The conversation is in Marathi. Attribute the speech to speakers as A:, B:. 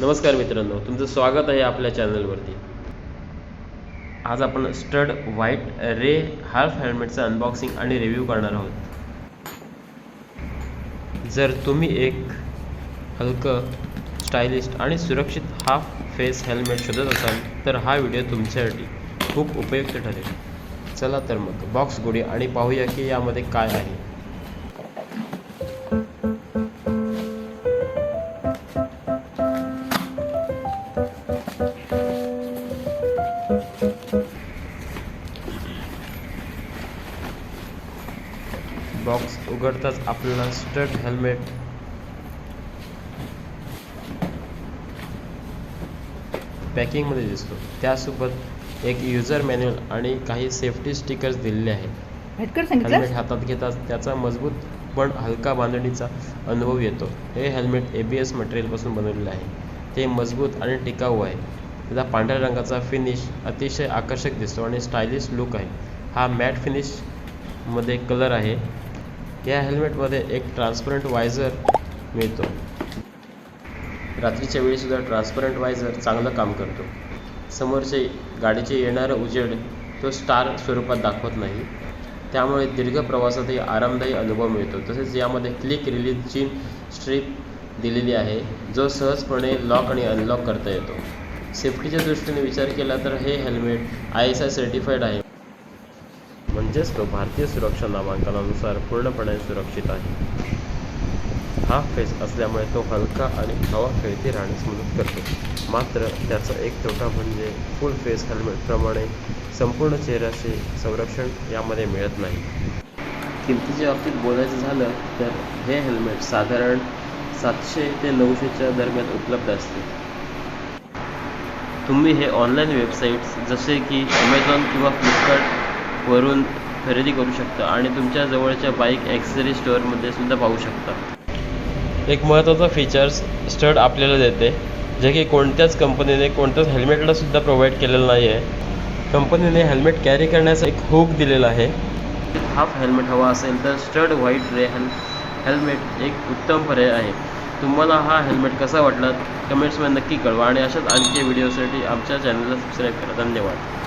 A: नमस्कार मित्रांनो, तुमचं स्वागत आहे आपल्या चॅनलवरती। आज आपण स्टड व्हाईट रे हाल्फ हेल्मेटचं अनबॉक्सिंग आणि रिव्ह्यू करणार आहोत। जर तुम्ही एक हलकं, स्टायलिश आणि सुरक्षित हाफ फेस हेल्मेट शोधत असाल तर हा व्हिडिओ तुमच्यासाठी खूप उपयुक्त ठरेल। चला तर मग बॉक्स उघडूया आणि पाहूया की यामध्ये काय आहे। बॉक्स उघडताच आपल्याला स्टड हेल्मेट पॅकिंगमध्ये दिसतो। त्यासोबत एक यूजर मॅन्युअल आणि काही सेफ्टी स्टिकर्स दिलेले आहेत। हेल्मेट हातात घेताच त्याचा मजबूत पण हलका बांधणीचा अनुभव येतो। हे हेल्मेट ABS मटेरियलपासून बनवलेले आहे। ते मजबूत आणि टिकाऊ आहे। त्याचा पांढऱ्या रंगाचा फिनिश अतिशय आकर्षक दिसतो आणि स्टायलिश लुक आहे। हा मॅट फिनिश मध्ये कलर आहे। या हेल्मेटमध्ये एक ट्रान्सपरंट वायझर मिळतो। रात्रीच्या वेळी सुद्धा ट्रान्सपरंट वायझर चांगलं काम करतो। समोरचे गाडीचे येणारं उजेड तो स्टार स्वरूपात दाखवत नाही, त्यामुळे दीर्घ प्रवासातही आरामदायी अनुभव मिळतो। तसेच यामध्ये क्लिक रिलीजची स्ट्रीप दिलेली आहे, जो सहजपणे लॉक आणि अनलॉक करता येतो। सेफ्टीच्या दृष्टीने विचार केला तर हे हेल्मेट ISI सर्टिफाईड आहे, म्हणजेच तो भारतीय सुरक्षा नामांकनानुसार पूर्णपणे सुरक्षित आहे। हाफ फेस असल्यामुळे तो हलका आणि हवा खेळती राहण्यास मदत करतो। मात्र त्याचा एक तोटा म्हणजे फुल फेस हेल्मेटप्रमाणे संपूर्ण चेहऱ्याचे संरक्षण यामध्ये मिळत नाही। किमतीच्या बाबतीत बोलायचं झालं तर हे हेल्मेट साधारण 700 ते 900च्या दरम्यान उपलब्ध असते। तुम्ही हे ऑनलाईन वेबसाईट्स जसे की Amazon किंवा Flipkart वरून खरेदी करू शकता आणि तुमच्या जवळच्या बाईक ॲक्सेसरी स्टोअरमध्ये सुद्धा पाहू शकता। एक महत्त्वाचा फीचर्स स्टड आपल्याला देते, जे की कोणत्याच कंपनीने कोणत्याच हेल्मेटला सुद्धा प्रोव्हाइड केलेलं नाही आहे। कंपनीने हेल्मेट कॅरी करण्याचा एक हुक दिलेला आहे। हाफ हेल्मेट हवा असेल तर स्टड व्हाईट रे हेल्मेट एक उत्तम पर्याय आहे। तुम्हाला हा हेल्मेट कसा वाटला कमेंट्समध्ये नक्की कळवा आणि अशाच आणखी व्हिडिओसाठी आमच्या चॅनलला सबस्क्राईब करा। धन्यवाद।